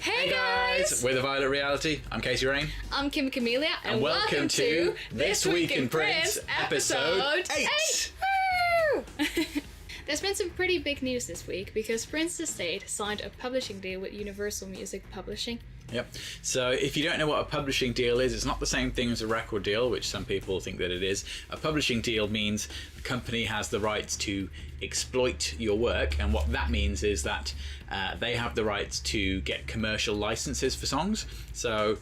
Hey guys! We're the Violet Reality. I'm Casey Rain. I'm Kim Camellia. And welcome to This Week in Prince, episode 8! Woo! There's been some pretty big news this week because Prince's estate signed a publishing deal with Universal Music Publishing. Yep. So if you don't know what a publishing deal is, it's not the same thing as a record deal, which some people think that it is. A publishing deal means the company has the rights to exploit your work, and what that means is that they have the rights to get commercial licenses for songs. So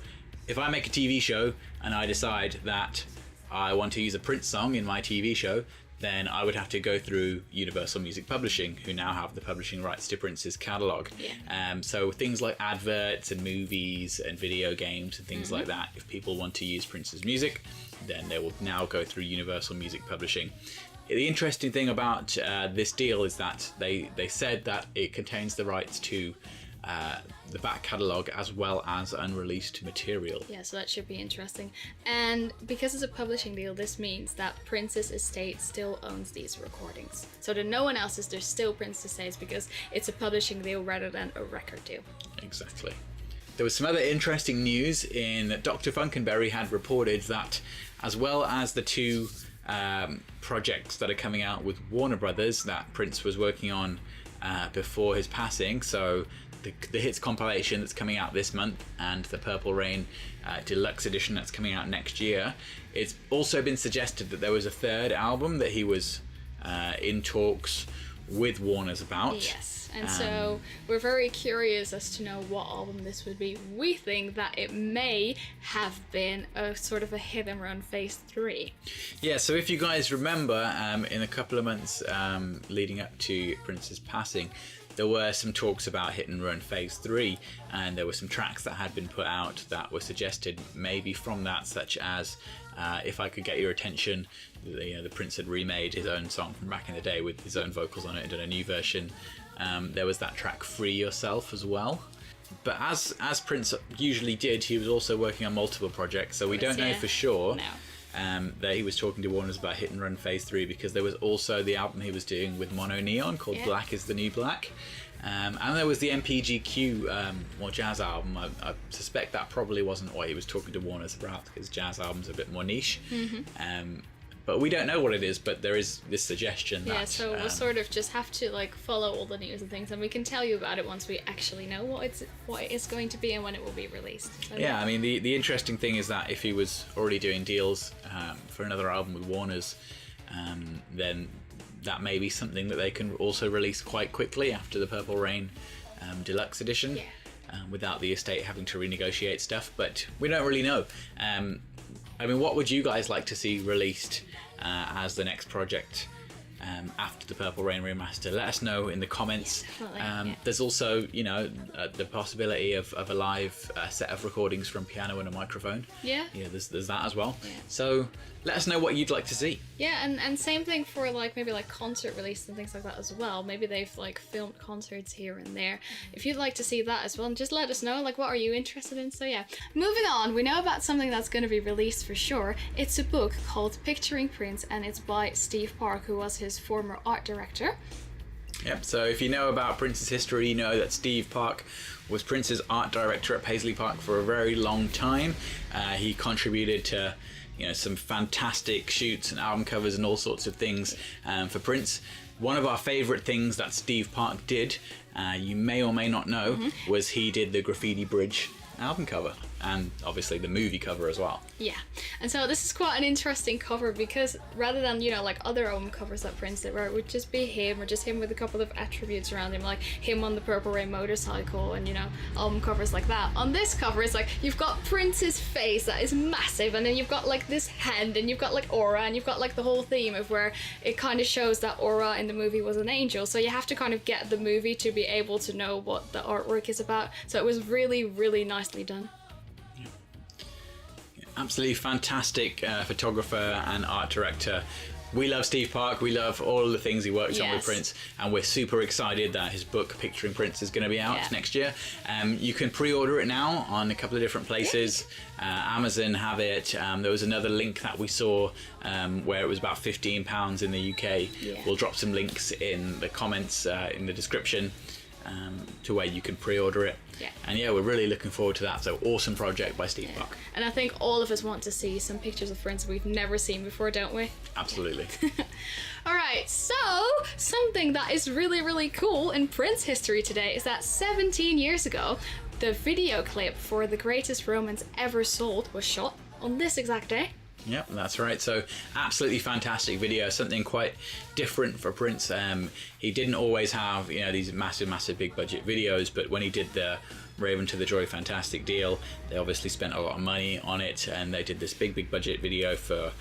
if I make a TV show and I decide that I want to use a Prince song in my TV show, then I would have to go through Universal Music Publishing, who now have the publishing rights to Prince's catalogue. Yeah. So things like adverts and movies and video games and things like that, if people want to use Prince's music, then they will now go through Universal Music Publishing. The interesting thing about this deal is that they said that it contains the rights to the back catalogue as well as unreleased material. Yeah, so that should be interesting. And because it's a publishing deal, this means that Prince's estate still owns these recordings. So that no one else's, there's still Prince's estates because it's a publishing deal rather than a record deal. Exactly. There was some other interesting news in that Dr. Funkenberry had reported that as well as the two projects that are coming out with Warner Brothers that Prince was working on before his passing, so the hits compilation that's coming out this month and the Purple Rain deluxe edition that's coming out next year, it's also been suggested that there was a third album that he was in talks with Warner's about. Yes, and so we're very curious as to know what album this would be. We think that it may have been a sort of a hit and run phase 3. Yeah, so if you guys remember, in a couple of months leading up to Prince's passing, there were some talks about Hit and Run Phase 3, and there were some tracks that had been put out that were suggested maybe from that, such as If I Could Get Your Attention. The Prince had remade his own song from back in the day with his own vocals on it and done a new version. There was that track Free Yourself as well. But as Prince usually did, he was also working on multiple projects, so we don't know for sure. No. That he was talking to Warner's about Hit and Run Phase 3, because there was also the album he was doing with Mono Neon called Black is the New Black. And there was the MPGQ more jazz album. I suspect that probably wasn't what he was talking to Warner's about, because jazz albums are a bit more niche. But we don't know what it is, but there is this suggestion that... Yeah, so we'll sort of just have to follow all the news and things, and we can tell you about it once we actually know what it is going to be and when it will be released. So, yeah, I mean, the interesting thing is that if he was already doing deals for another album with Warner's, then that may be something that they can also release quite quickly after the Purple Rain deluxe edition, without the estate having to renegotiate stuff, but we don't really know. I mean, what would you guys like to see released as the next project after the Purple Rain remaster? Let us know in the comments. There's also, the possibility of a live set of recordings from piano and a microphone. Yeah, there's that as well. So let us know what you'd like to see. Yeah, and same thing for maybe concert release and things like that as well. Maybe they've filmed concerts here and there. If you'd like to see that as well, just let us know. What are you interested in? So yeah, moving on, we know about something that's going to be released for sure. It's a book called Picturing Prince, and it's by Steve Parke, who was his former art director. Yep, so if you know about Prince's history, you know that Steve Parke was Prince's art director at Paisley Park for a very long time. He contributed to some fantastic shoots and album covers and all sorts of things for Prince. One of our favourite things that Steve Parke did, you may or may not know, was he did the Graffiti Bridge album cover, and obviously the movie cover as well. Yeah, and so this is quite an interesting cover because rather than other album covers that Prince did, where it would just be him or just him with a couple of attributes around him, like him on the Purple Rain motorcycle and album covers like that. On this cover, it's you've got Prince's face that is massive, and then you've got this hand, and you've got aura, and you've got the whole theme of where it kind of shows that aura in the movie was an angel. So you have to kind of get the movie to be able to know what the artwork is about. So it was really, really nicely done. Absolutely fantastic photographer and art director. We love Steve Parke. We love all the things he worked on with Prince, and we're super excited that his book Picturing Prince is going to be out next year. You can pre-order it now on a couple of different places. Amazon have it. There was another link that we saw where it was about £15 in the UK. We'll drop some links in the comments in the description. to where you can pre-order it. Yeah. And yeah, we're really looking forward to that. So awesome project by Steve Parke. And I think all of us want to see some pictures of Prince we've never seen before, don't we? Absolutely. All right, so something that is really, really cool in Prince history today is that 17 years ago, the video clip for The Greatest Romance Ever Sold was shot on this exact day. Yep, that's right. So absolutely fantastic video, something quite different for Prince. He didn't always have, you know, these massive big budget videos, but when he did the Raven to the Joy Fantastic deal, they obviously spent a lot of money on it, and they did this big budget video for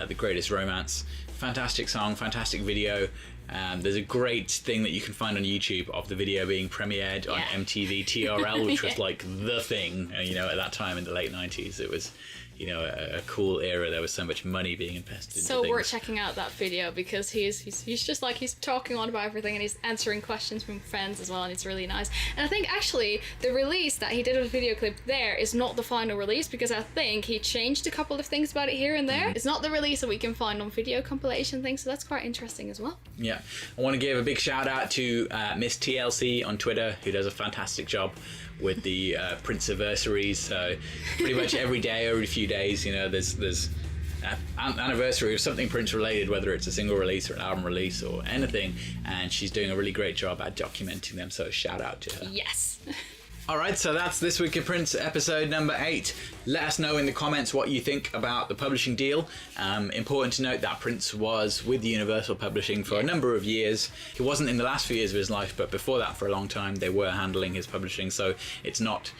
The Greatest Romance. Fantastic song, fantastic video. There's a great thing that you can find on YouTube of the video being premiered on MTV TRL, which was like the thing, you know, at that time in the late 90s. It was, you know, a cool era. There was so much money being invested into so things. worth checking out that video, because he's just like, he's talking on about everything, and he's answering questions from fans as well, and it's really nice. And I think actually the release that he did of the video clip there is not the final release, because I think he changed a couple of things about it here and there. It's not the release that we can find on video compilation things, so that's quite interesting as well. Yeah, I want to give a big shout out to Miss TLC on Twitter, who does a fantastic job with the Prince anniversaries. So pretty much every day, every few days, you know, there's an anniversary of something Prince related, whether it's a single release or an album release or anything, and she's doing a really great job at documenting them, so shout out to her. Yes. Alright, so that's This Week in Prince episode number 8. Let us know in the comments what you think about the publishing deal. Important to note that Prince was with Universal Publishing for a number of years. He wasn't in the last few years of his life, but before that for a long time they were handling his publishing, so it's not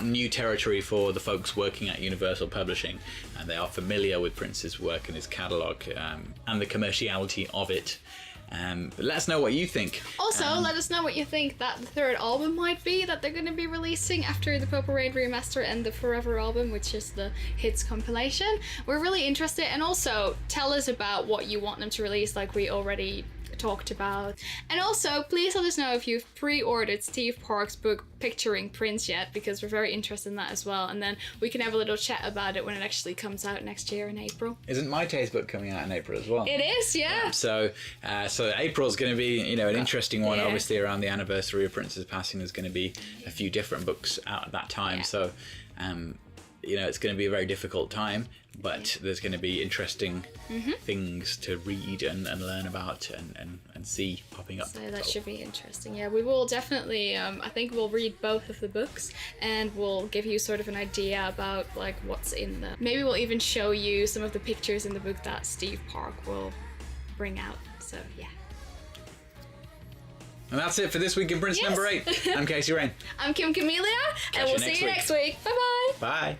new territory for the folks working at Universal Publishing, and they are familiar with Prince's work and his catalogue and the commerciality of it. But let us know what you think. Also, let us know what you think that the third album might be that they're going to be releasing after the Purple Rain remaster and the Forever album, which is the hits compilation. We're really interested, and also tell us about what you want them to release, like we already talked about. And also, please let us know if you've pre-ordered Steve Parke's book Picturing Prince yet, because we're very interested in that as well, and then we can have a little chat about it when it actually comes out next year in April. Isn't My Taste book coming out in April as well? It is, yeah. So April's going to be, you know, an interesting one. Obviously around the anniversary of Prince's passing, there's going to be a few different books out at that time. So you know, it's going to be a very difficult time, but there's going to be interesting things to read and learn about and see popping up. So that should be interesting. Yeah, we will definitely, I think we'll read both of the books, and we'll give you sort of an idea about like what's in them. Maybe we'll even show you some of the pictures in the book that Steve Parke will bring out. So yeah. And that's it for This Week in Prince number 8. I'm Casey Rain. I'm Kim Camellia, and we'll see you next week. Bye-bye. Bye.